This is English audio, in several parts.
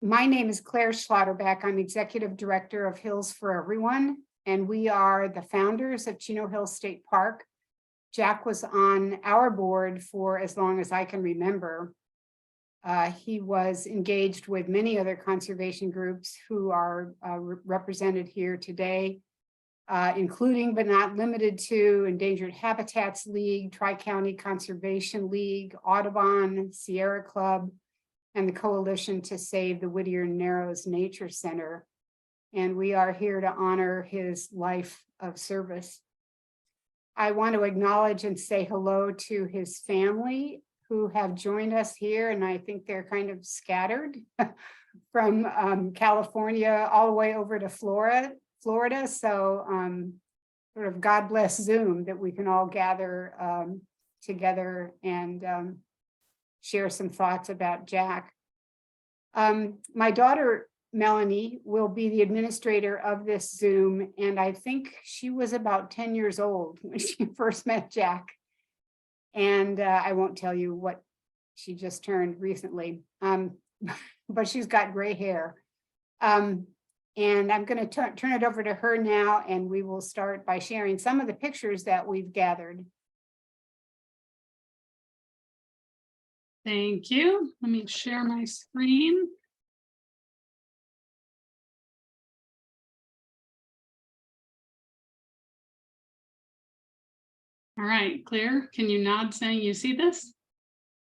My name is Claire Schlotterbeck. I'm Executive Director of Hills for Everyone, and we are the founders of Chino Hills State Park. Jack was on our board for as long as I can remember. He was engaged with many other conservation groups who are represented here today, including but not limited to Endangered Habitats League, Tri-County Conservation League, Audubon, Sierra Club, and the Coalition to Save the Whittier Narrows Nature Center. And we are here to honor his life of service. I want to acknowledge and say hello to his family who have joined us here, and I think they're kind of scattered from California all the way over to Florida. So sort of God bless Zoom that we can all gather together and share some thoughts about Jack. My daughter, Melanie, will be the administrator of this Zoom, and I think she was about 10 years old when she first met Jack. And I won't tell you what she just turned recently, but she's got gray hair. And I'm going to turn it over to her now, and we will start by sharing some of the pictures that we've gathered. Thank you. Let me share my screen. All right, Claire, can you nod saying you see this?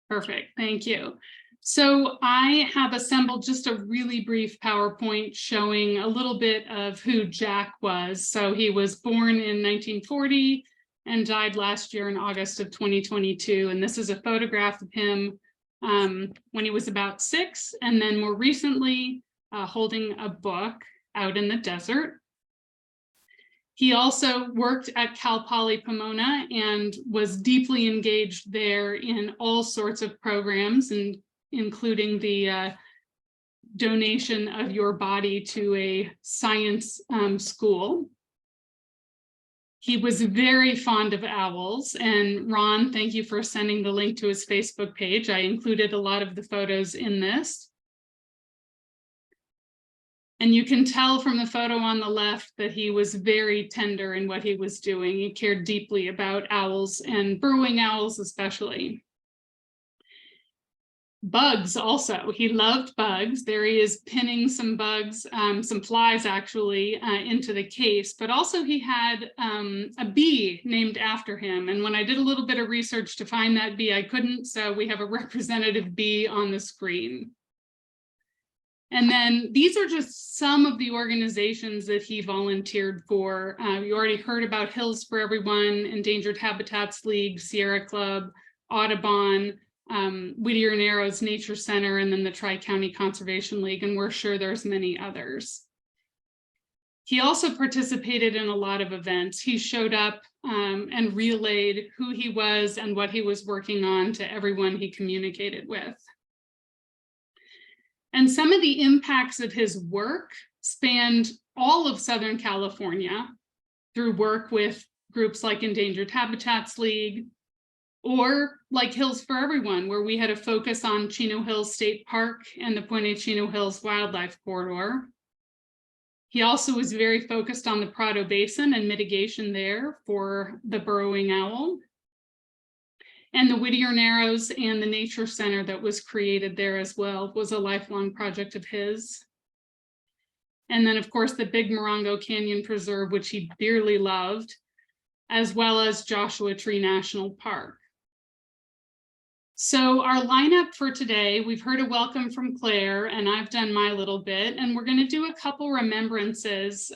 Perfect, thank you. So I have assembled just a really brief PowerPoint showing a little bit of who Jack was. So he was born in 1940 and died last year in August of 2022. And this is a photograph of him when he was about 6, and then more recently holding a book out in the desert. He also worked at Poly Pomona and was deeply engaged there in all sorts of programs, and including the donation of your body to a science school. He was very fond of owls, and Ron, thank you for sending the link to his Facebook page. I included a lot of the photos in this. And you can tell from the photo on the left that he was very tender in what he was doing. He cared deeply about owls, and burrowing owls especially. Bugs also, he loved bugs. There he is pinning some bugs, some flies actually, into the case, but also he had a bee named after him. And when I did a little bit of research to find that bee, I couldn't, so we have a representative bee on the screen. And then these are just some of the organizations that he volunteered for. You already heard about Hills for Everyone, Endangered Habitats League, Sierra Club, Audubon, Whittier Narrows Nature Center, and then the Tri-County Conservation League, and we're sure there's many others. He also participated in a lot of events. He showed up and relayed who he was and what he was working on to everyone he communicated with. And some of the impacts of his work spanned all of Southern California through work with groups like Endangered Habitats League, or like Hills for Everyone, where we had a focus on Chino Hills State Park and the Puente Chino Hills Wildlife Corridor. He also was very focused on the Prado Basin and mitigation there for the burrowing owl, and the Whittier Narrows and the Nature Center that was created there as well was a lifelong project of his. And then, of course, the big Morongo Canyon Preserve, which he dearly loved, as well as Joshua Tree National Park. So our lineup for today, we've heard a welcome from Claire, and I've done my little bit, and we're going to do a couple remembrances,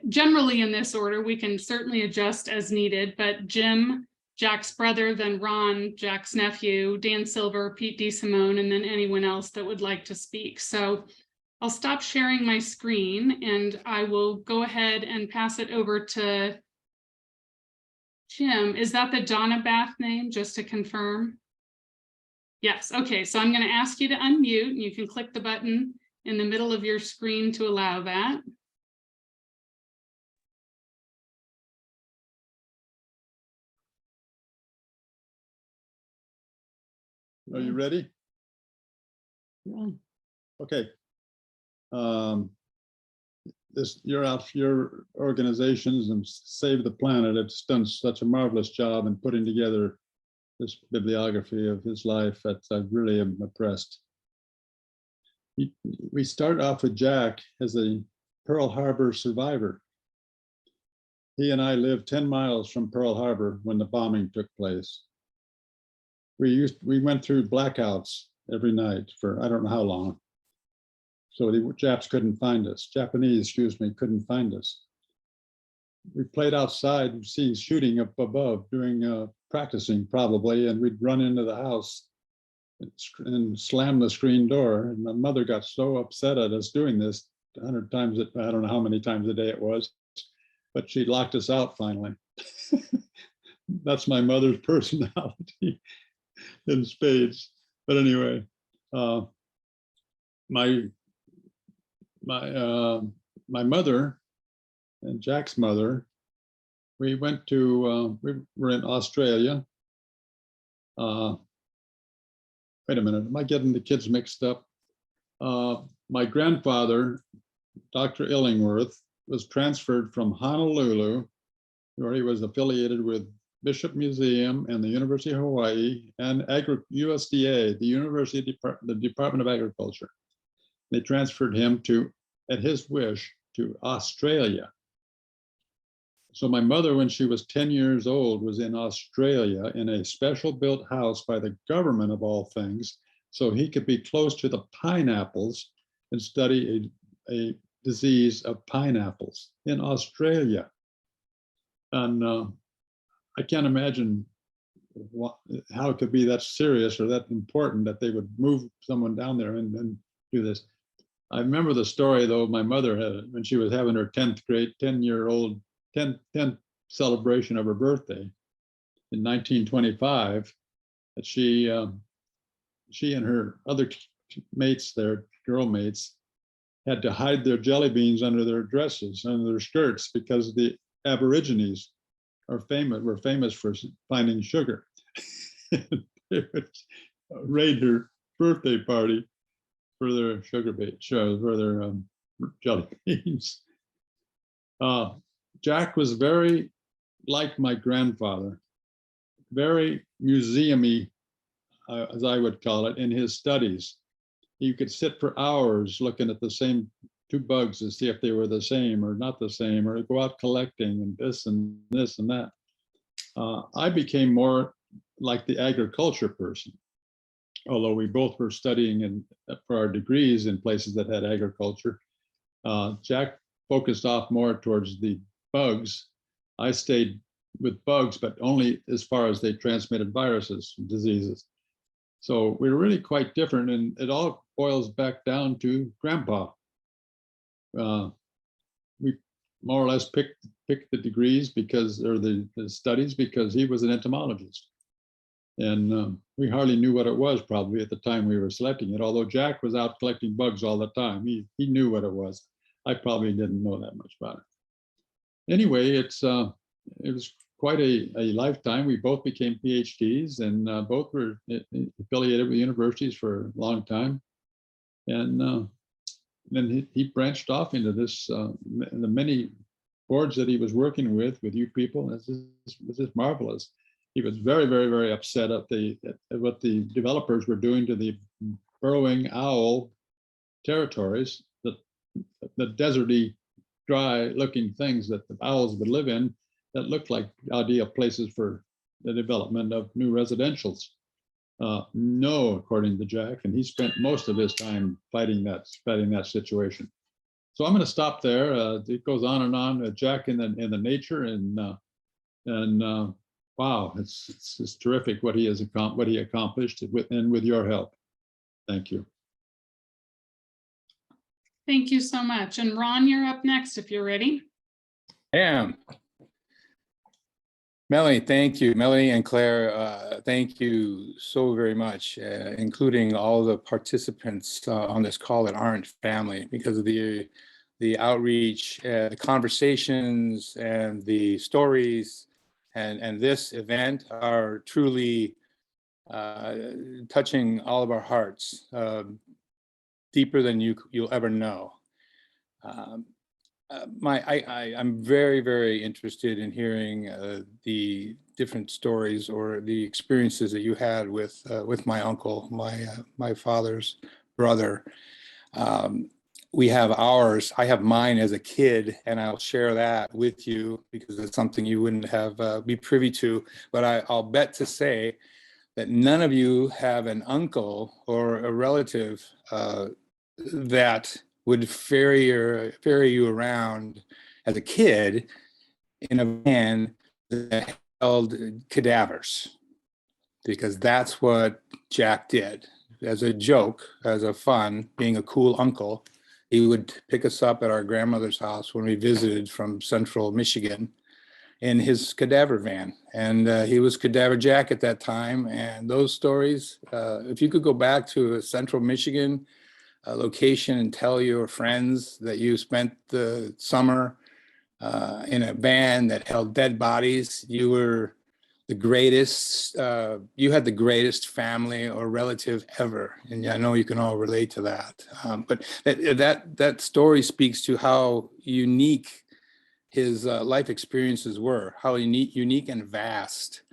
generally in this order. We can certainly adjust as needed, but Jim, Jack's brother, then Ron, Jack's nephew, Dan Silver, Pete DeSimone, and then anyone else that would like to speak. So I'll stop sharing my screen and I will go ahead and pass it over to Jim. Is that the Donna Bath name, just to confirm? Yes, okay, so I'm going to ask you to unmute, and you can click the button in the middle of your screen to allow that. Are you ready? Yeah. Okay. your organizations and Save the Planet, it's done such a marvelous job in putting together this bibliography of his life that I really am impressed. We start off with Jack as a Pearl Harbor survivor. He and I lived 10 miles from Pearl Harbor when the bombing took place. We went through blackouts every night for I don't know how long. So the Japanese, excuse me, couldn't find us. We played outside, seeing shooting up above, doing practicing probably, and we'd run into the house and slam the screen door. And my mother got so upset at us doing this 100 times, I don't know how many times a day it was, but she locked us out finally. That's my mother's personality in spades. But anyway, my mother and Jack's mother, we went to, we were in Australia. Wait a minute, am I getting the kids mixed up? My grandfather, Dr. Illingworth, was transferred from Honolulu, where he was affiliated with Bishop Museum and the University of Hawaii and USDA, the Department of Agriculture. They transferred him to, at his wish, to Australia. So my mother, when she was 10 years old, was in Australia in a special built house by the government of all things, so he could be close to the pineapples and study a disease of pineapples in Australia. And I can't imagine how it could be that serious or that important that they would move someone down there and do this. I remember the story though, my mother had when she was having her 10th celebration of her birthday in 1925, that she and her other mates, their girl mates, had to hide their jelly beans under their dresses, under their skirts, because the Aborigines were famous for finding sugar. They would raid her birthday party for their for their jelly beans. Jack was very like my grandfather, very museumy, as I would call it, in his studies. You could sit for hours looking at the same two bugs to see if they were the same or not the same, or go out collecting and this and this and that. I became more like the agriculture person, although we both were studying for our degrees in places that had agriculture. Jack focused off more towards the bugs. I stayed with bugs, but only as far as they transmitted viruses and diseases. So we were really quite different, and it all boils back down to Grandpa. We more or less picked the degrees because, or the studies, because he was an entomologist. And we hardly knew what it was probably at the time we were selecting it, although Jack was out collecting bugs all the time. He knew what it was. I probably didn't know that much about it. Anyway, it was quite a lifetime. We both became PhDs, and both were affiliated with universities for a long time. And then he branched off into this, the many boards that he was working with you people. This was just marvelous. He was very, very, very upset at what the developers were doing to the burrowing owl territories, the deserty, dry-looking things that the owls would live in, that looked like ideal places for the development of new residentials. No, according to Jack, and he spent most of his time fighting that situation. So I'm going to stop there. It goes on and on. Jack in the nature, and wow, it's terrific what he accomplished with your help. Thank you. Thank you so much. And Ron, you're up next if you're ready. I am. Melanie, thank you. Melanie and Claire, thank you so very much, including all the participants on this call that aren't family, because of the outreach, the conversations, and the stories, and this event are truly touching all of our hearts, deeper than you'll ever know. I'm very, very interested in hearing the different stories or the experiences that you had with my uncle, my father's brother. We have ours. I have mine as a kid, and I'll share that with you because it's something you wouldn't have be privy to. But I'll bet to say that none of you have an uncle or a relative that would ferry you around as a kid in a van that held cadavers, because that's what Jack did. As a joke, as a fun, being a cool uncle, he would pick us up at our grandmother's house when we visited from central Michigan in his cadaver van. And he was Cadaver Jack at that time. And those stories, if you could go back to a central Michigan location and tell your friends that you spent the summer in a van that held dead bodies, you were the greatest, you had the greatest family or relative ever. And I know you can all relate to that. But that story speaks to how unique his life experiences were, how unique and vast.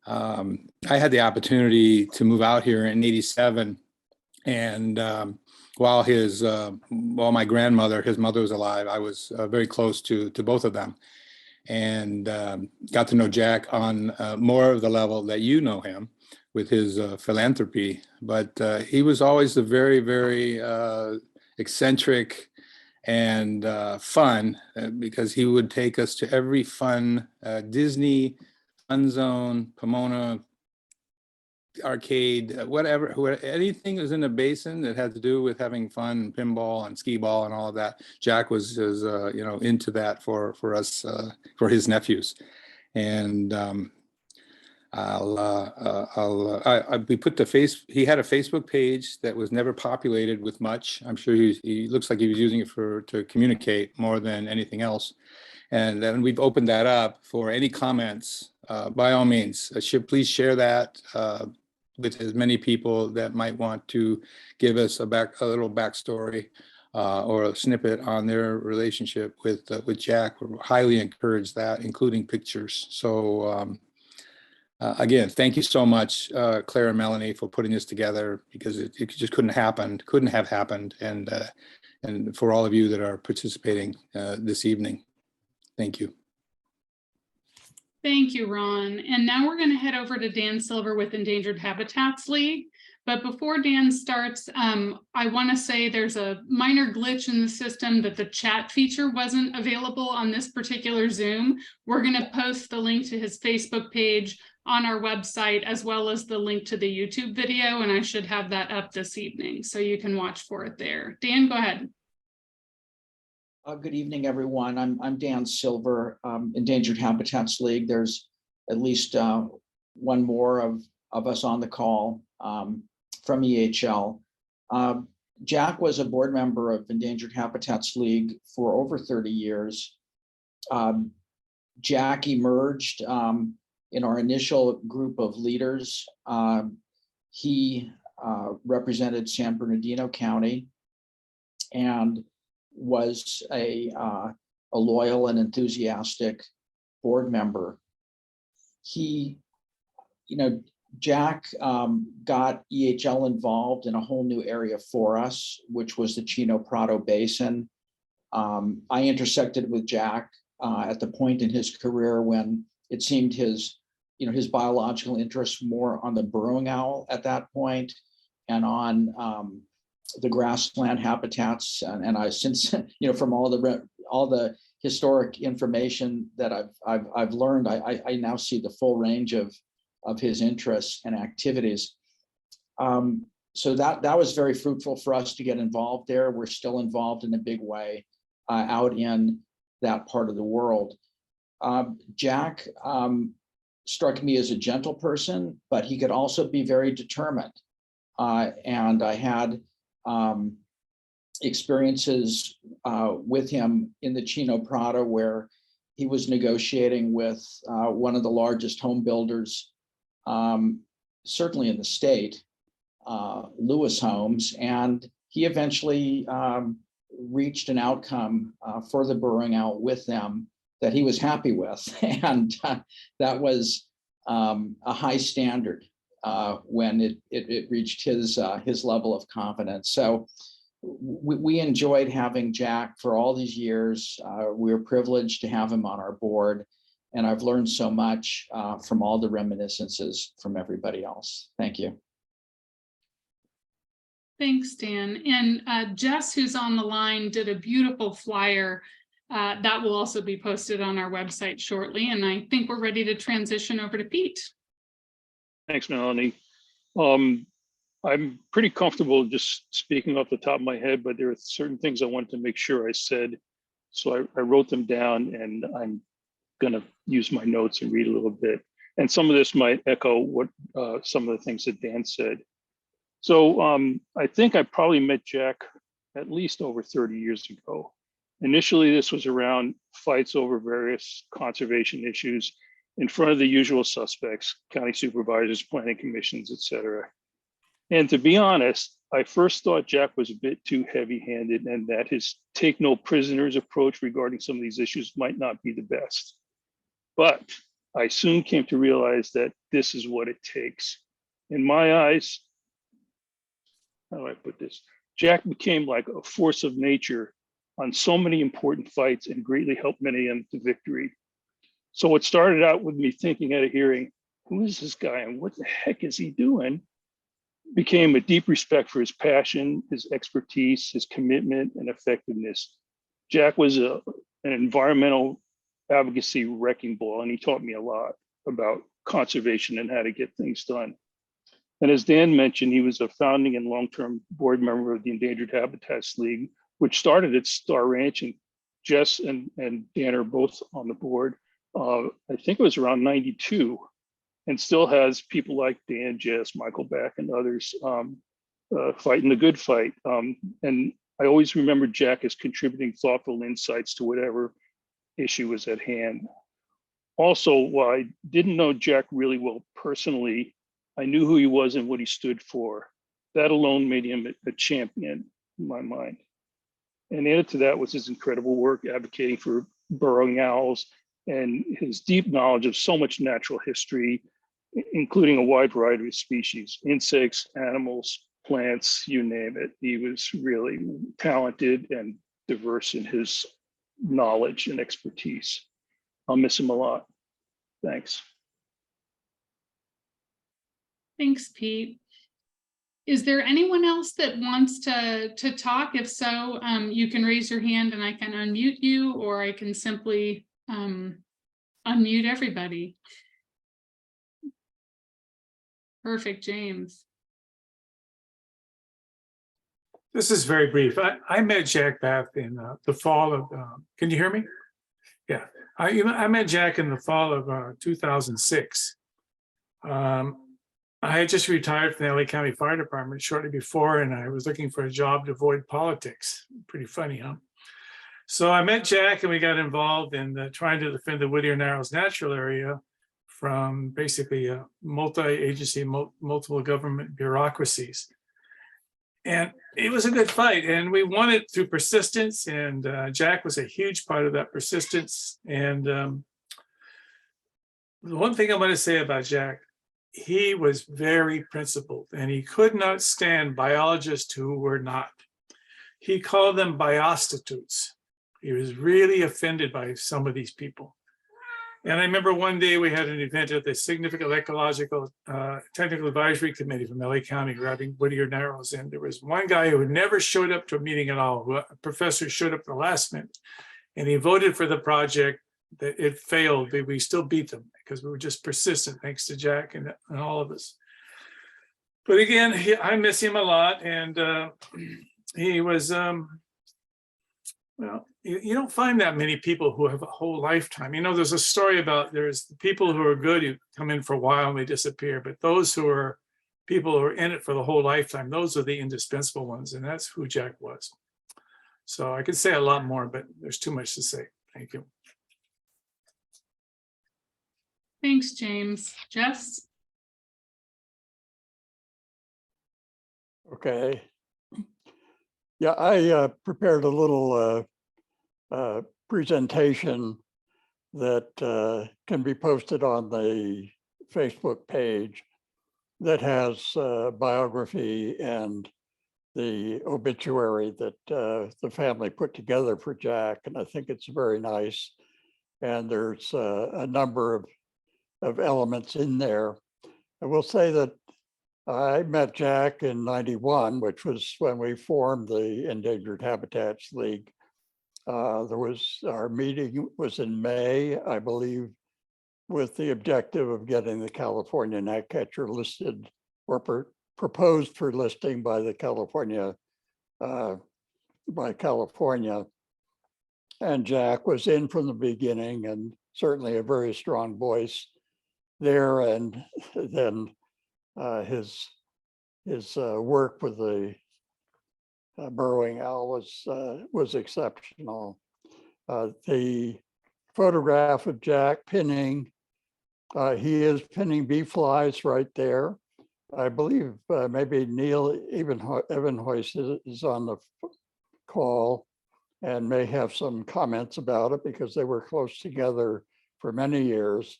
I had the opportunity to move out here in '87, and while my grandmother, his mother was alive, I was very close to both of them, and got to know Jack on more of the level that you know him with his philanthropy. But he was always a very, very eccentric and fun, because he would take us to every fun Disney, Fun Zone, Pomona, arcade, whatever, anything that was in the basin that had to do with having fun, pinball and skee ball and all of that. Jack was into that for us, for his nephews. And we put he had a Facebook page that was never populated with much. I'm sure he looks like he was using it to communicate more than anything else. And then we've opened that up for any comments. By all means, please share that with as many people that might want to give us a little backstory or a snippet on their relationship with Jack. We highly encourage that, including pictures. So again, thank you so much, Claire and Melanie, for putting this together, because it just couldn't have happened. And for all of you that are participating this evening, thank you. Thank you, Ron. And now we're going to head over to Dan Silver with Endangered Habitats League. But before Dan starts, I want to say there's a minor glitch in the system that the chat feature wasn't available on this particular Zoom. We're going to post the link to his Facebook page on our website, as well as the link to the YouTube video, and I should have that up this evening, so you can watch for it there. Dan, go ahead. Good evening, everyone. I'm Dan Silver, Endangered Habitats League. There's at least one more of us on the call from EHL. Jack was a board member of Endangered Habitats League for over 30 years. Jack emerged in our initial group of leaders. He represented San Bernardino County and was a loyal and enthusiastic board member. Jack got EHL involved in a whole new area for us, which was the Chino Prado Basin. I intersected with Jack at the point in his career when it seemed his biological interests more on the burrowing owl at that point, and on the grassland habitats. And I since, from all the historic information that I've learned, I now see the full range of his interests and activities. So that was very fruitful for us to get involved there. We're still involved in a big way out in that part of the world. Jack struck me as a gentle person, but he could also be very determined. And I had experiences with him in the Chino Prado, where he was negotiating with one of the largest home builders, certainly in the state, Lewis Homes, and he eventually reached an outcome for the burrowing owl with them that he was happy with. And that was a high standard when it reached his level of confidence. So we enjoyed having Jack for all these years. We were privileged to have him on our board. And I've learned so much from all the reminiscences from everybody else. Thank you. Thanks, Dan. And Jess, who's on the line, did a beautiful flyer that will also be posted on our website shortly. And I think we're ready to transition over to Pete. Thanks, Melanie. I'm pretty comfortable just speaking off the top of my head, but there are certain things I wanted to make sure I said. So I wrote them down, and I'm going to use my notes and read a little bit. And some of this might echo what some of the things that Dan said. So I think I probably met Jack at least over 30 years ago. Initially, this was around fights over various conservation issues in front of the usual suspects, county supervisors, planning commissions, et cetera. And to be honest, I first thought Jack was a bit too heavy-handed and that his take no prisoners approach regarding some of these issues might not be the best. But I soon came to realize that this is what it takes. In my eyes, how do I put this? Jack became like a force of nature on so many important fights and greatly helped many of them to victory. So what started out with me thinking at a hearing, who is this guy and what the heck is he doing, became a deep respect for his passion, his expertise, his commitment, and effectiveness. Jack was an environmental advocacy wrecking ball, and he taught me a lot about conservation and how to get things done. And as Dan mentioned, he was a founding and long-term board member of the Endangered Habitats League, which started at Star Ranch, and Jess and Dan are both on the board. I think it was around 92, and still has people like Dan, Jess, Michael Back, and others fighting the good fight. And I always remember Jack as contributing thoughtful insights to whatever issue was at hand. Also, while I didn't know Jack really well personally, I knew who he was and what he stood for. That alone made him a champion in my mind. And added to that was his incredible work advocating for burrowing owls and his deep knowledge of so much natural history, including a wide variety of species, insects, animals, plants, you name it. He was really talented and diverse in his knowledge and expertise. I'll miss him a lot. Thanks. Thanks, Pete. Is there anyone else that wants to talk? If so, you can raise your hand and I can unmute you, or I can simply unmute everybody. Perfect, James. This is very brief. I met Jack Bath in the fall of, can you hear me? Yeah, I met Jack in the fall of 2006. I had just retired from the LA County Fire Department shortly before, and I was looking for a job to avoid politics. Pretty funny, huh? So I met Jack and we got involved in trying to defend the Whittier Narrows Natural Area from basically multi-agency, multiple government bureaucracies. And it was a good fight, and we won it through persistence, and Jack was a huge part of that persistence. And the one thing I'm going to say about Jack, he was very principled, and he could not stand biologists who were not. He called them biostitutes. He was really offended by some of these people. And I remember one day we had an event at the Significant Ecological Technical Advisory Committee from LA County regarding Whittier Narrows. And there was one guy who had never showed up to a meeting at all. A professor showed up the last minute, and he voted for the project. That it failed, but we still beat them because we were just persistent, thanks to Jack and all of us. But again, I miss him a lot, and he was, well, you don't find that many people who have a whole lifetime. You know, there's a story about there's people who are good who come in for a while and they disappear, but those who are people who are in it for the whole lifetime, those are the indispensable ones, and that's who Jack was. So I could say a lot more, but there's too much to say. Thank you. Thanks, James. Jess? Okay. Yeah, I prepared a little presentation that can be posted on the Facebook page that has biography and the obituary that the family put together for Jack, and I think it's very nice. And there's a number of elements in there. I will say that I met Jack in '91, which was when we formed the Endangered Habitats League. Our meeting was in May, I believe, with the objective of getting the California gnatcatcher listed or proposed for listing by the California. And Jack was in from the beginning and certainly a very strong voice there. And then his work with the burrowing owl was exceptional. The photograph of Jack pinning, he is pinning bee flies right there. I believe maybe Neil Evenhoist is on the call and may have some comments about it because they were close together for many years.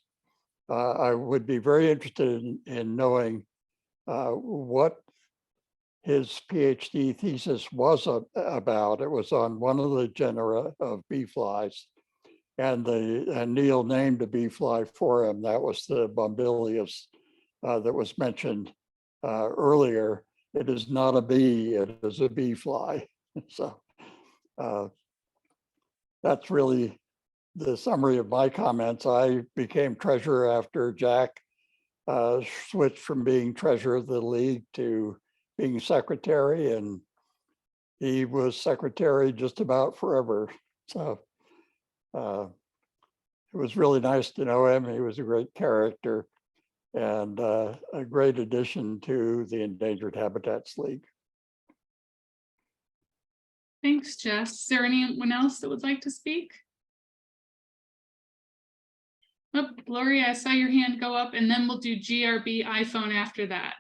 I would be very interested in knowing what his PhD thesis was about. It was on one of the genera of bee flies, and Neil named a bee fly for him. That was the Bombilius that was mentioned earlier. It is not a bee, it is a bee fly. So that's really the summary of my comments. I became treasurer after Jack switched from being treasurer of the league to being secretary, and he was secretary just about forever. So it was really nice to know him. He was a great character and a great addition to the Endangered Habitats League. Thanks, Jess. Is there anyone else that would like to speak? Oh, Gloria, I saw your hand go up, and then we'll do GRB iPhone after that.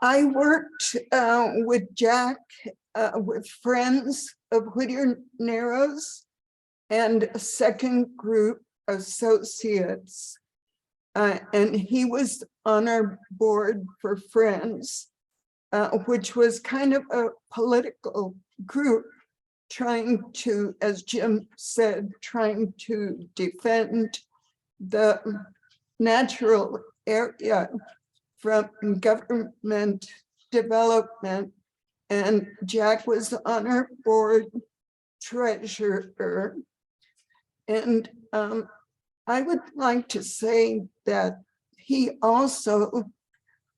I worked with Jack with Friends of Whittier Narrows and a second group, Associates. And he was on our board for Friends, which was kind of a political group trying to, as Jim said, trying to defend the natural area from government development. And Jack was on our board treasurer. And I would like to say that he also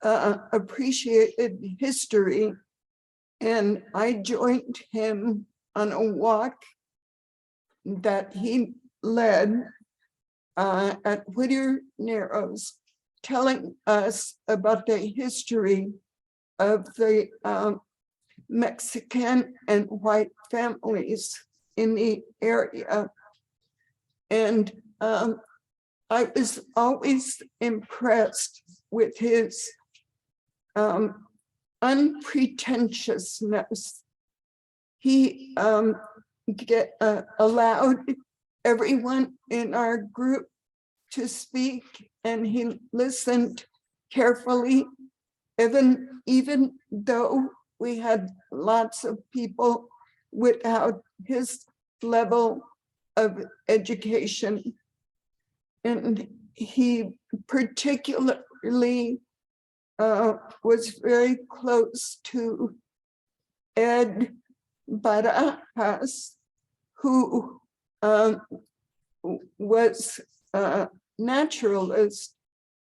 appreciated history. And I joined him on a walk that he led at Whittier Narrows, telling us about the history of the Mexican and white families in the area. And I was always impressed with his unpretentiousness. He allowed everyone in our group to speak, and he listened carefully, even though we had lots of people without his level of education. And he particularly was very close to Ed Barajas, who was a naturalist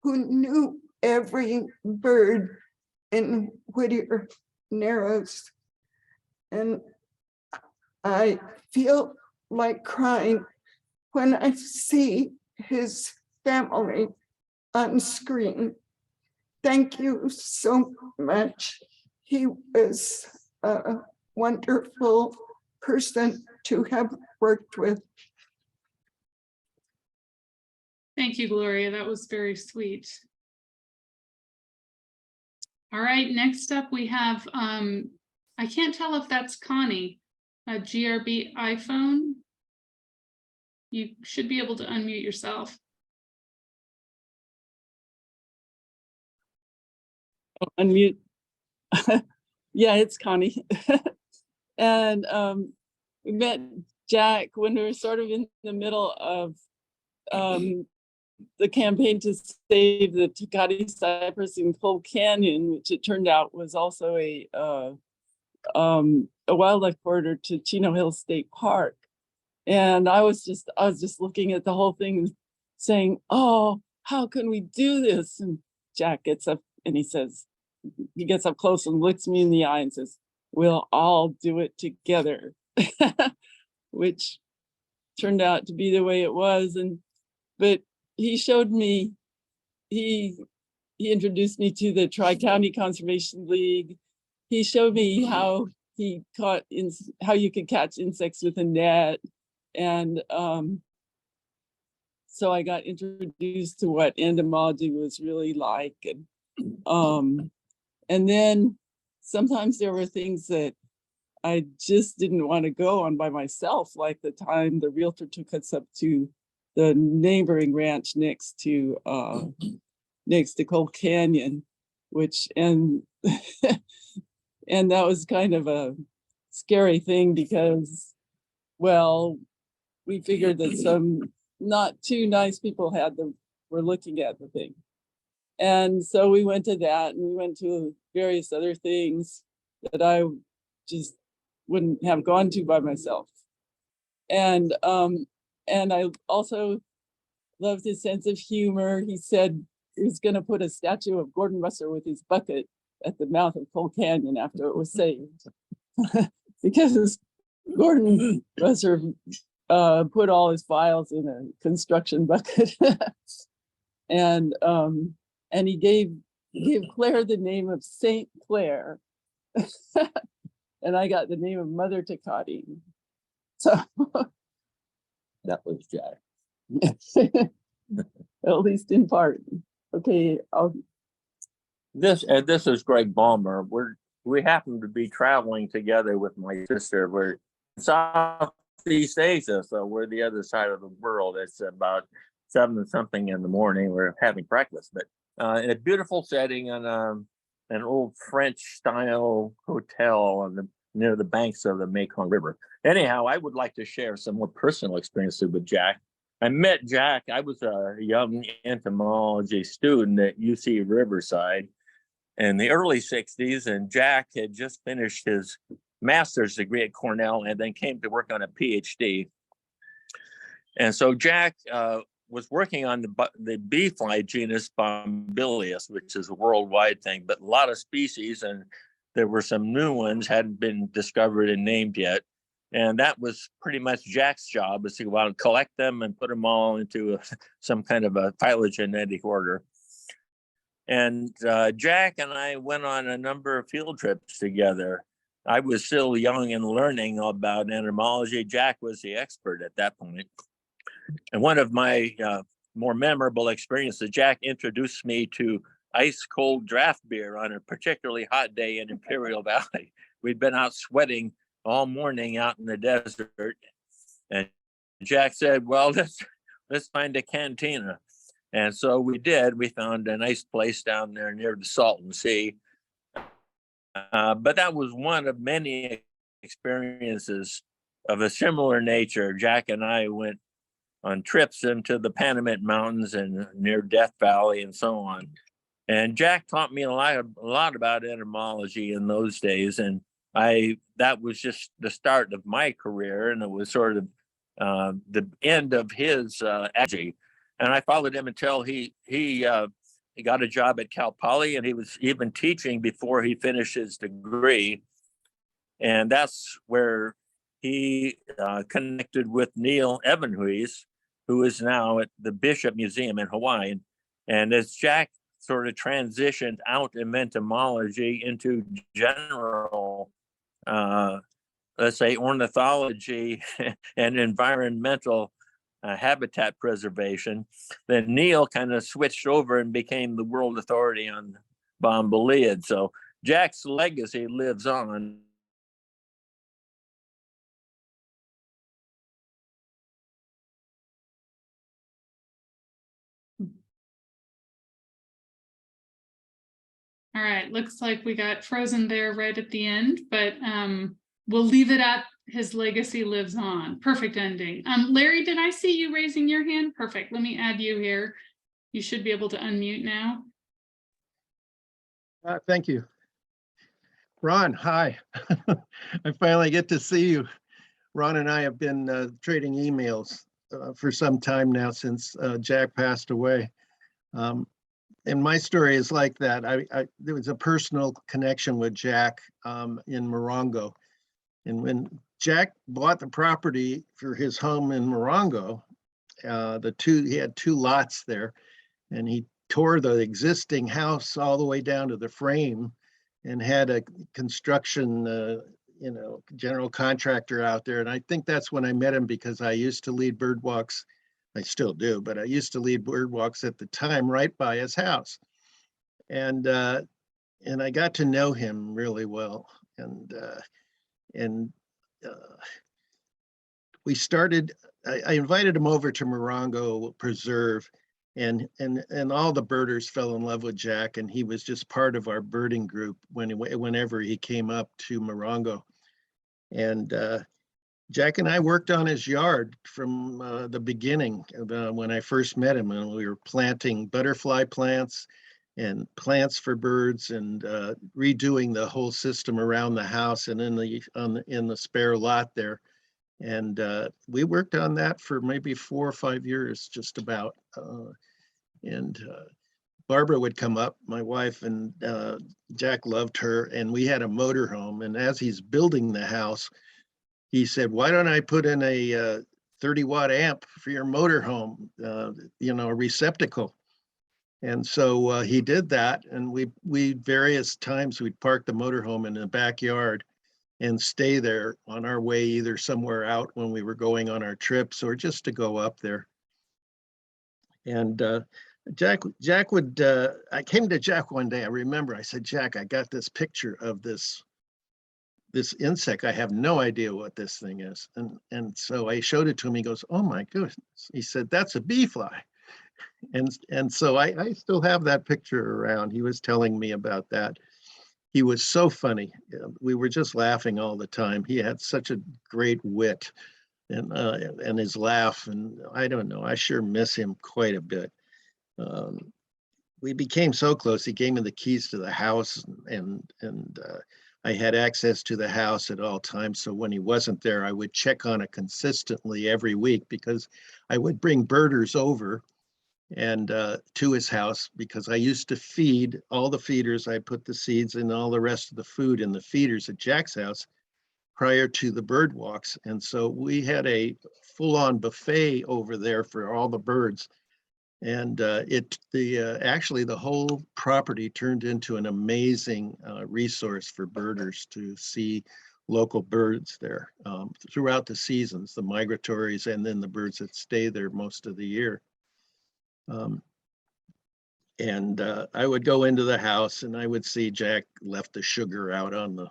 who knew every bird in Whittier Narrows. And I feel like crying when I see his family on screen. Thank you so much. He was a wonderful person to have worked with. Thank you, Gloria. That was very sweet. All right, next up we have, I can't tell if that's Connie, a GRB iPhone. You should be able to unmute yourself. Unmute. Yeah, it's Connie. And we met Jack when we were sort of in the middle of the campaign to save the Tecate Cypress in Cold Canyon, which it turned out was also a wildlife corridor to Chino Hills State Park. And I was just looking at the whole thing and saying, oh, how can we do this? And Jack gets up and he gets up close and looks me in the eye and says, we'll all do it together, which turned out to be the way it was. But he showed me, he introduced me to the Tri-County Conservation League. He showed me how how you could catch insects with a net. And so I got introduced to what entomology was really like. And then sometimes there were things that I just didn't want to go on by myself, like the time the realtor took us up to the neighboring ranch next to Cold Canyon, and and that was kind of a scary thing because, well, we figured that some not too nice people were looking at the thing. And so we went to that, and we went to various other things that I just wouldn't have gone to by myself. And I also loved his sense of humor. He said he was going to put a statue of Gordon Russer with his bucket at the mouth of Cold Canyon after it was saved, because Gordon Russer put all his files in a construction bucket. And he gave Claire the name of Saint Clair. And I got the name of Mother Tecate. So that was Jack. At least in part. Okay, This is Greg Balmer. We happen to be traveling together with my sister. We're in Southeast Asia, so we're the other side of the world. It's about 7 something in the morning. We're having breakfast, but in a beautiful setting on an old French style hotel near the banks of the Mekong River. Anyhow, I would like to share some more personal experiences with Jack. I met Jack. I was a young entomology student at UC Riverside in the early 60s, and Jack had just finished his master's degree at Cornell and then came to work on a PhD. And so Jack was working on the bee fly genus Bombilius, which is a worldwide thing, but a lot of species, and there were some new ones hadn't been discovered and named yet. And that was pretty much Jack's job, was to go out and collect them and put them all into some kind of a phylogenetic order. And Jack and I went on a number of field trips together. I was still young and learning about entomology. Jack was the expert at that point. And one of my more memorable experiences, Jack introduced me to ice cold draft beer on a particularly hot day in Imperial Valley. We'd been out sweating all morning out in the desert. And Jack said, well, let's find a cantina. And so we did. We found a nice place down there near the Salton Sea. But that was one of many experiences of a similar nature. Jack and I went on trips into the Panamint Mountains and near Death Valley and so on. And Jack taught me a lot about entomology in those days. And that was just the start of my career. And it was sort of the end of his energy. And I followed him until he got a job at Cal Poly, and he was even teaching before he finished his degree. And that's where he connected with Neil Evanhuis, who is now at the Bishop Museum in Hawaii. And as Jack sort of transitioned out of entomology into general, let's say, ornithology and environmental habitat preservation. Then Neil kind of switched over and became the world authority on bombolid. So Jack's legacy lives on. All right, looks like we got frozen there right at the end, but we'll leave it at his legacy lives on. Perfect ending. Larry, did I see you raising your hand? Perfect. Let me add you here. You should be able to unmute now. Thank you. Ron, hi. I finally get to see you. Ron and I have been trading emails for some time now since Jack passed away. And my story is like that. There was a personal connection with Jack in Morongo. And when Jack bought the property for his home in Morongo, he had 2 lots there, and he tore the existing house all the way down to the frame and had a construction, general contractor out there. And I think that's when I met him, because I used to lead bird walks. I still do, but I used to lead bird walks at the time right by his house. And I got to know him really well. And we started, I invited him over to Morongo Preserve, and all the birders fell in love with Jack, and he was just part of our birding group whenever he came up to Morongo. And Jack and I worked on his yard from the beginning when I first met him, and we were planting butterfly plants and plants for birds, and redoing the whole system around the house and in the spare lot there. And we worked on that for maybe 4 or 5 years, just about. And Barbara would come up, my wife, and Jack loved her, and we had a motor home. And as he's building the house, he said, "Why don't I put in a 30-watt amp for your motor home, a receptacle?" And so he did that, and we various times we'd park the motorhome in the backyard and stay there on our way, either somewhere out when we were going on our trips or just to go up there. And Jack would, I came to Jack one day, I remember, I said, "Jack, I got this picture of this insect. I have no idea what this thing is." And so I showed it to him. He goes, "Oh my goodness." He said, "That's a bee fly." And so I still have that picture around. He was telling me about that. He was so funny. We were just laughing all the time. He had such a great wit and his laugh. And I don't know, I sure miss him quite a bit. We became so close. He gave me the keys to the house, and I had access to the house at all times. So when he wasn't there, I would check on it consistently every week, because I would bring birders over and to his house, because I used to feed all the feeders. I put the seeds and all the rest of the food in the feeders at Jack's house prior to the bird walks. And so we had a full-on buffet over there for all the birds. And actually the whole property turned into an amazing resource for birders to see local birds there throughout the seasons, the migratories, and then the birds that stay there most of the year. And I would go into the house and I would see Jack left the sugar out on the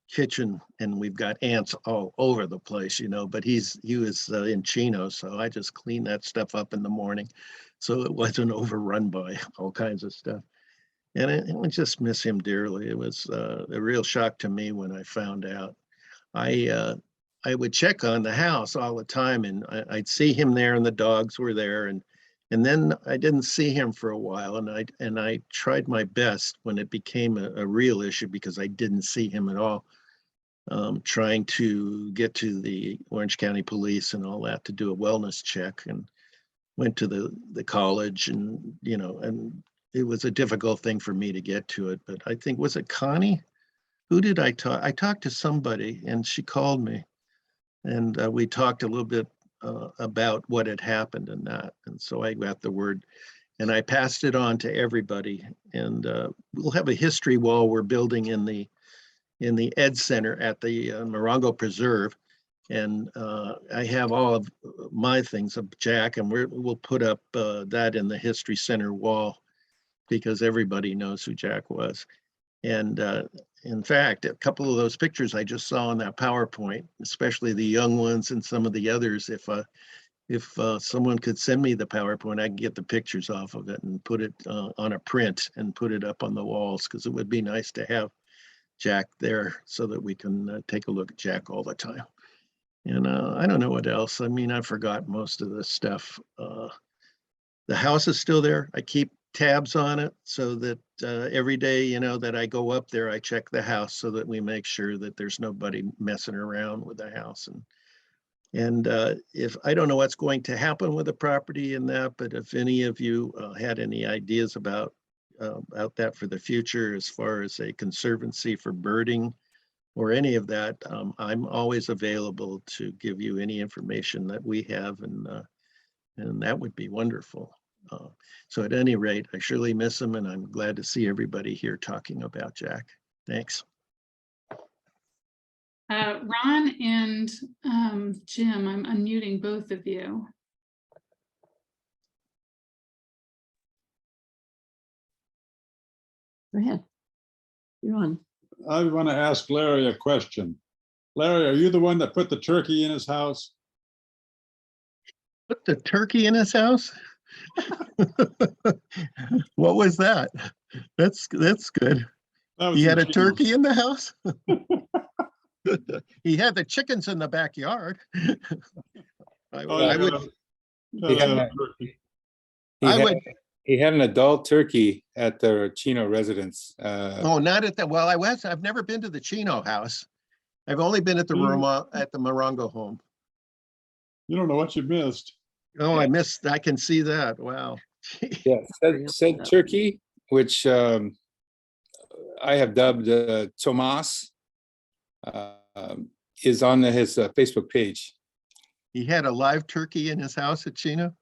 kitchen, and we've got ants all over the place, but he was in chinos, so I just cleaned that stuff up in the morning so it wasn't overrun by all kinds of stuff. And I just miss him dearly. It was a real shock to me when I found out. I would check on the house all the time, and I'd see him there, and the dogs were there, and then I didn't see him for a while, and I tried my best when it became a real issue, because I didn't see him at all, trying to get to the Orange County Police and all that to do a wellness check, and went to the college, and and it was a difficult thing for me to get to it. But I think, was it Connie? Who did I talk? I talked to somebody, and she called me, and we talked a little bit about what had happened and that. And so I got the word, and I passed it on to everybody. And we'll have a history wall we're building in the Ed Center at the Morongo Preserve. And I have all of my things of Jack, and we'll put up that in the History Center wall because everybody knows who Jack was. And in fact, a couple of those pictures I just saw in that PowerPoint, especially the young ones and some of the others, if someone could send me the PowerPoint, I can get the pictures off of it and put it on a print and put it up on the walls, because it would be nice to have Jack there so that we can take a look at Jack all the time. And I don't know what else. I mean, I forgot most of this stuff. The house is still there. I keep tabs on it so that every day, you know, that I go up there, I check the house so that we make sure that there's nobody messing around with the house. And if I don't know what's going to happen with the property and that, but if any of you had any ideas about that for the future, as far as a conservancy for birding or any of that, I'm always available to give you any information that we have, and that would be wonderful. So at any rate, I surely miss him, and I'm glad to see everybody here talking about Jack. Thanks. Ron and Jim, I'm unmuting both of you. Go ahead. You're on. I want to ask Larry a question. Larry, are you the one that put the turkey in his house? Put the turkey in his house? What was that? That's good. He had a turkey in the house? He had the chickens in the backyard. He had an adult turkey at the Chino residence. Oh, not at the, well, I've never been to the Chino house. I've only been at the Morongo home. You don't know what you missed. Oh, I missed, I can see that. Wow. Yeah, said turkey, which I have dubbed Tomas, is on his Facebook page. He had a live turkey in his house at Chino?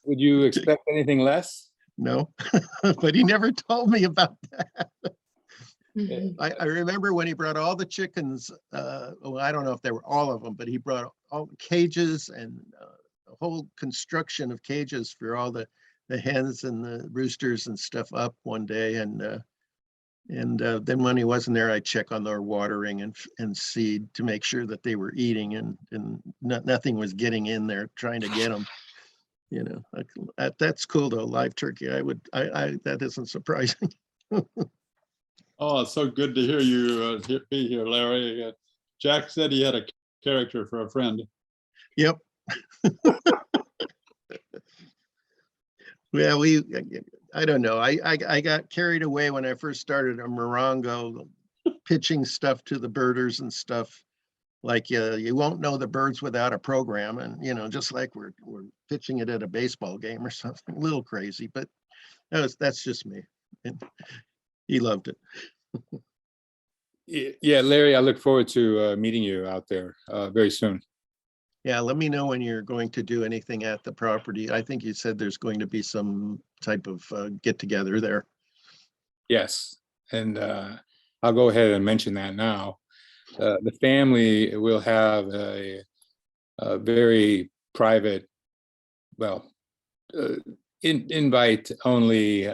Would you expect anything less? No, but he never told me about that. Mm-hmm. I remember when he brought all the chickens, well, I don't know if they were all of them, but he brought all cages and a whole construction of cages for all the hens and the roosters and stuff up one day. And then when he wasn't there, I check on their watering and seed to make sure that they were eating, and nothing was getting in there trying to get them. You know, that's cool though, live turkey. That isn't surprising. Oh, it's so good to hear you be here, Larry. Jack said he had a character for a friend. Yep. Well, I don't know. I got carried away when I first started at Morongo, pitching stuff to the birders and stuff. Like you won't know the birds without a program, and you know, just like we're pitching it at a baseball game or something. A little crazy, but that's just me. And he loved it. Yeah, Larry, I look forward to meeting you out there very soon. Yeah, let me know when you're going to do anything at the property. I think you said there's going to be some type of get together there. Yes, and I'll go ahead and mention that now. The family will have a very private, well, invite only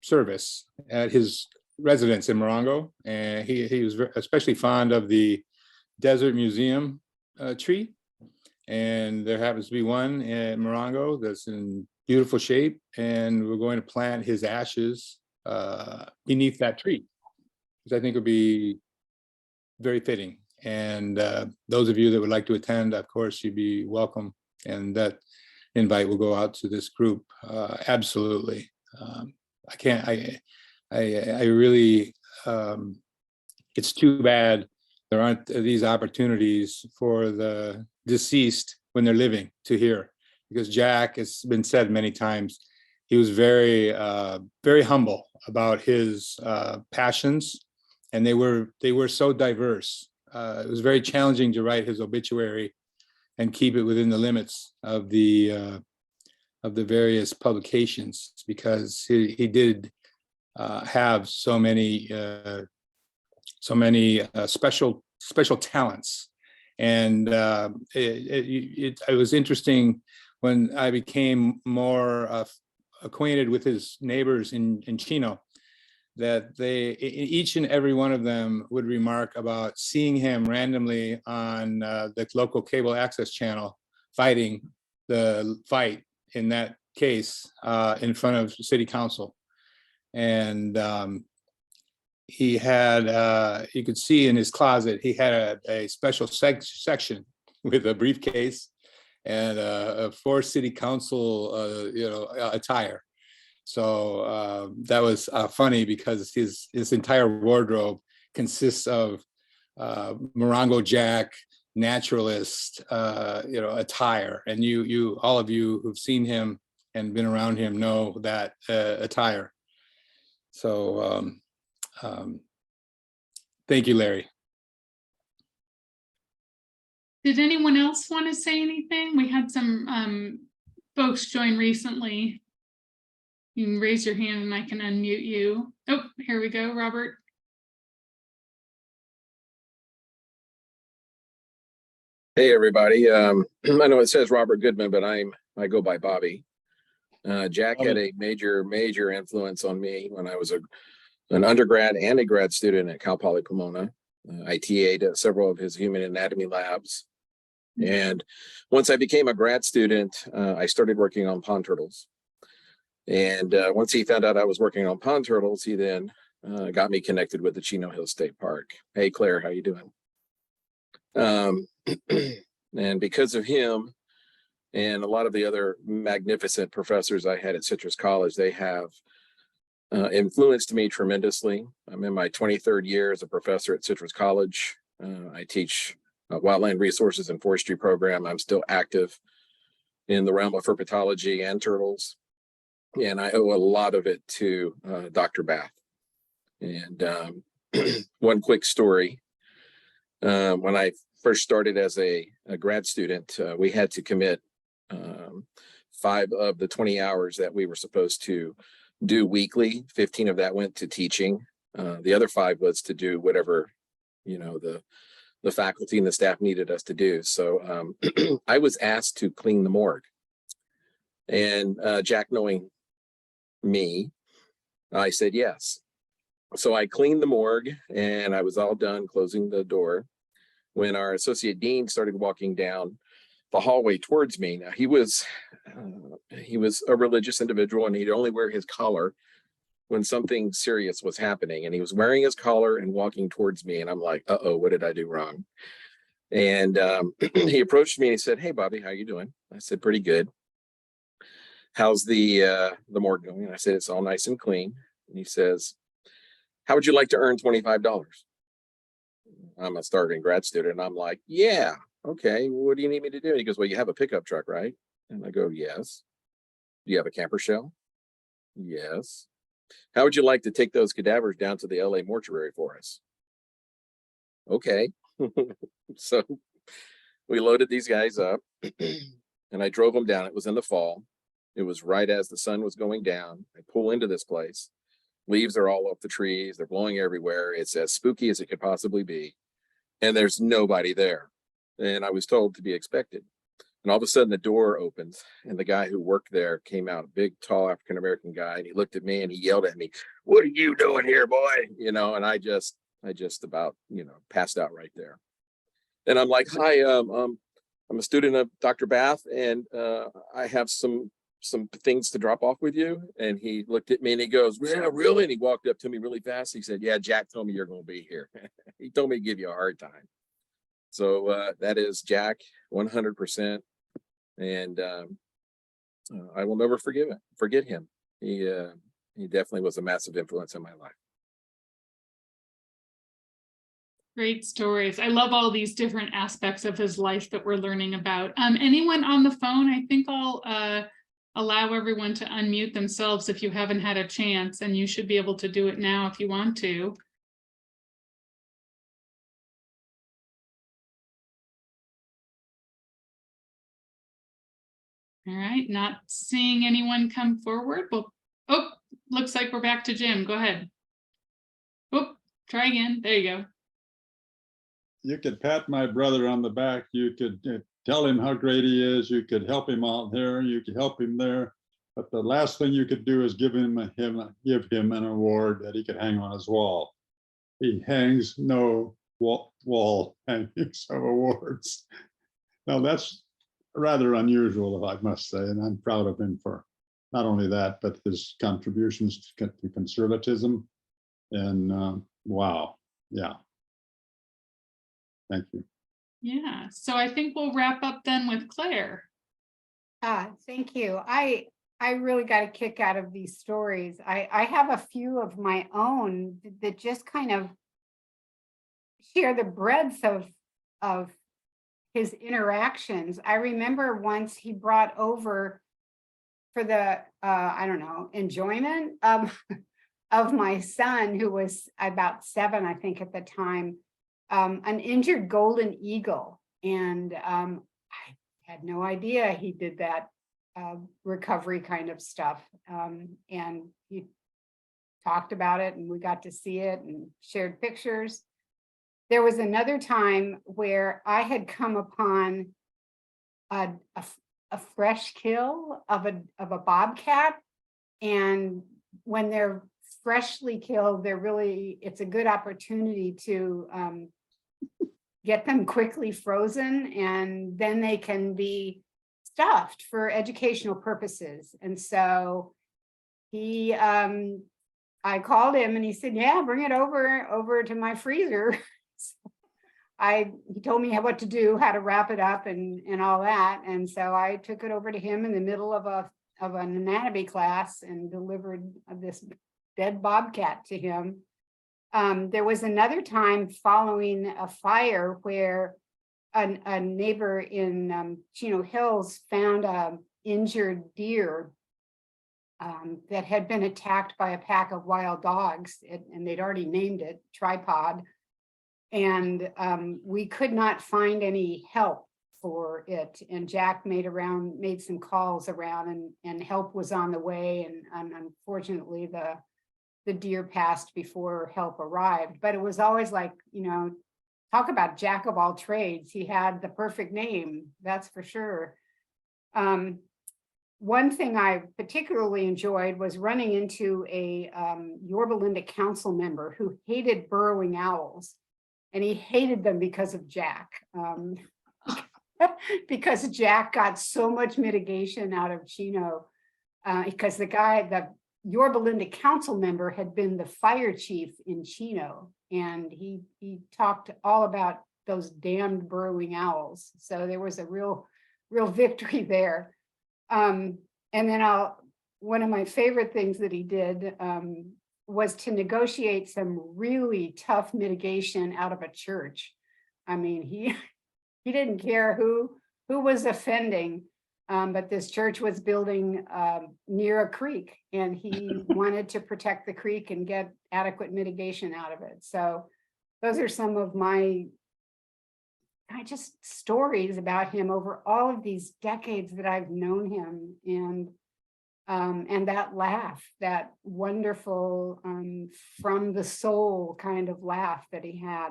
service at his residence in Morongo, and he was especially fond of the Desert Museum tree, and there happens to be one in Morongo that's in beautiful shape, and we're going to plant his ashes beneath that tree, which I think would be very fitting. And those of you that would like to attend, of course, you'd be welcome, and that invite will go out to this group. Absolutely. I really, it's too bad there aren't these opportunities for the deceased when they're living to hear, because Jack, has been said many times, he was very, very humble about his passions, and they were so diverse. It was very challenging to write his obituary and keep it within the limits of the various publications, because he did have so many special special talents. And it was interesting when I became more acquainted with his neighbors in Chino, that each and every one of them would remark about seeing him randomly on the local cable access channel fighting the fight in that case in front of city council. And he had, you could see in his closet, he had a special section with a briefcase and for city council, attire. So that was funny because his entire wardrobe consists of Morongo Jack naturalist, attire, and you all of you who've seen him and been around him know that attire. So thank you, Larry. Did anyone else want to say anything? We had some folks join recently. You can raise your hand and I can unmute you. Oh, here we go, Robert. Hey, everybody. I know it says Robert Goodman, but I go by Bobby. Jack had a major influence on me when I was an undergrad and a grad student at Poly Pomona. I TA'd several of his human anatomy labs. And once I became a grad student, I started working on pond turtles. And once he found out I was working on pond turtles, he then got me connected with the Chino Hills State Park. Hey, Claire, how you doing? And because of him and a lot of the other magnificent professors I had at Citrus College, they have influenced me tremendously. I'm in my 23rd year as a professor at Citrus College. I teach wildland resources and forestry program. I'm still active in the realm of herpetology and turtles. And I owe a lot of it to Dr. Bath. And one quick story. When I first started as a grad student, we had to commit 5 of the 20 hours that we were supposed to do weekly. 15 of that went to teaching. The other 5 was to do whatever, the faculty and the staff needed us to do. So I was asked to clean the morgue. And Jack, knowing me, I said yes. So I cleaned the morgue and I was all done closing the door when our associate dean started walking down the hallway towards me. Now he was a religious individual and he'd only wear his collar when something serious was happening, and he was wearing his collar and walking towards me, and I'm like, uh-oh, what did I do wrong? And he approached me and he said, "Hey, Bobby, how you doing?" I said, "Pretty good. How's the morgue going?" And I said, "It's all nice and clean." And he says, "How would you like to earn $25? I'm a starving grad student. And I'm like, "Yeah, okay. What do you need me to do?" And he goes, "Well, you have a pickup truck, right?" And I go, "Yes." "Do you have a camper shell?" "Yes." "How would you like to take those cadavers down to the LA mortuary for us?" "Okay." So we loaded these guys up and I drove them down. It was in the fall. It was right as the sun was going down. I pull into this place. Leaves are all off the trees. They're blowing everywhere. It's as spooky as it could possibly be. And there's nobody there. And I was told to be expected. And all of a sudden the door opens and the guy who worked there came out, a big, tall African-American guy. And he looked at me and he yelled at me, "What are you doing here, boy?" And I just about, passed out right there. And I'm like, "Hi, I'm a student of Dr. Bath and I have some things to drop off with you." And he looked at me and he goes, "Yeah, really?" And he walked up to me really fast. He said, "Yeah, Jack told me you're going to be here." He told me to give you a hard time. So that is Jack, 100%. And I will never forget him. He definitely was a massive influence in my life. Great stories. I love all these different aspects of his life that we're learning about. Anyone on the phone? I think I'll allow everyone to unmute themselves if you haven't had a chance, and you should be able to do it now if you want to. All right, not seeing anyone come forward. Well, oh, looks like we're back to Jim. Go ahead. Oh, try again. There you go. you could pat my brother on the back. You could tell him how great he is. You could help him out there. You could help him there. But the last thing you could do is give him an award that he could hang on his wall. He hangs no wall hangings of awards. Now that's rather unusual, if I must say, and I'm proud of him for not only that, but his contributions to conservatism. And wow, yeah. Thank you. Yeah, so I think we'll wrap up then with Claire. Thank you. I really got a kick out of these stories. I have a few of my own that just kind of share the breadth of his interactions. I remember once he brought over for the, I don't know, enjoyment of my son, who was about 7, I think at the time, an injured golden eagle. And I had no idea he did that recovery kind of stuff. And he talked about it and we got to see it and shared pictures. There was another time where I had come upon a fresh kill of a bobcat. And when they're freshly killed, it's a good opportunity to get them quickly frozen, and then they can be stuffed for educational purposes. And so I called him and he said, yeah, bring it over to my freezer. He told me what to do, how to wrap it up and all that. And so I took it over to him in the middle of an anatomy class and delivered this dead bobcat to him. There was another time following a fire where a neighbor in Chino Hills found an injured deer that had been attacked by a pack of wild dogs, and they'd already named it Tripod. And we could not find any help for it. And Jack made some calls around, and help was on the way. And unfortunately, the deer passed before help arrived. But it was always like, talk about Jack of all trades. He had the perfect name, that's for sure. One thing I particularly enjoyed was running into a Yorba Linda council member who hated burrowing owls. And he hated them because of Jack, because Jack got so much mitigation out of Chino, because the Yorba Linda council member had been the fire chief in Chino, and he talked all about those damned burrowing owls. So there was a real victory there. And then one of my favorite things that he did was to negotiate some really tough mitigation out of a church. I mean, he didn't care who was offending, but this church was building near a creek, and he wanted to protect the creek and get adequate mitigation out of it. So those are some of my just stories about him over all of these decades that I've known him. And that laugh, that wonderful from the soul kind of laugh that he had.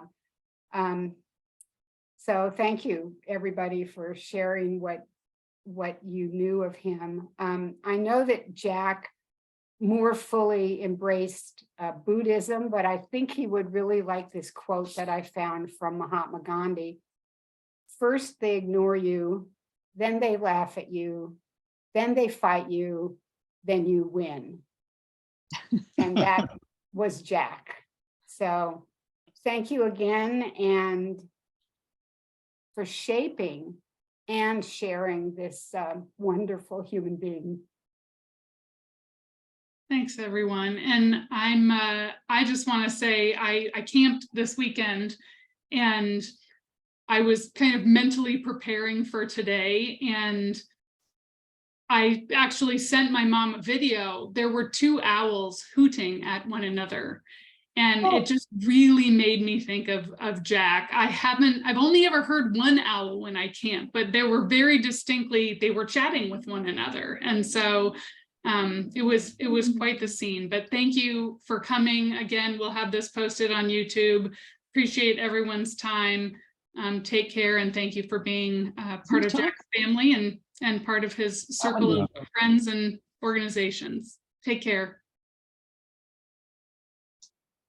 So thank you, everybody, for sharing what you knew of him. I know that Jack more fully embraced Buddhism, but I think he would really like this quote that I found from Mahatma Gandhi. First, they ignore you, then they laugh at you, then they fight you, then you win. And that was Jack. So thank you again, and for shaping and sharing this wonderful human being. Thanks, everyone. And I just want to say I camped this weekend, and I was kind of mentally preparing for today, and I actually sent my mom a video. There were 2 owls hooting at one another. And it just really made me think of Jack. I've only ever heard one owl when I camp, but they were very distinctly, they were chatting with one another. And so it was quite the scene. But thank you for coming. Again, we'll have this posted on YouTube. appreciate everyone's time. Take care, and thank you for being part of Jack's family and part of his circle of friends and organizations. Take care.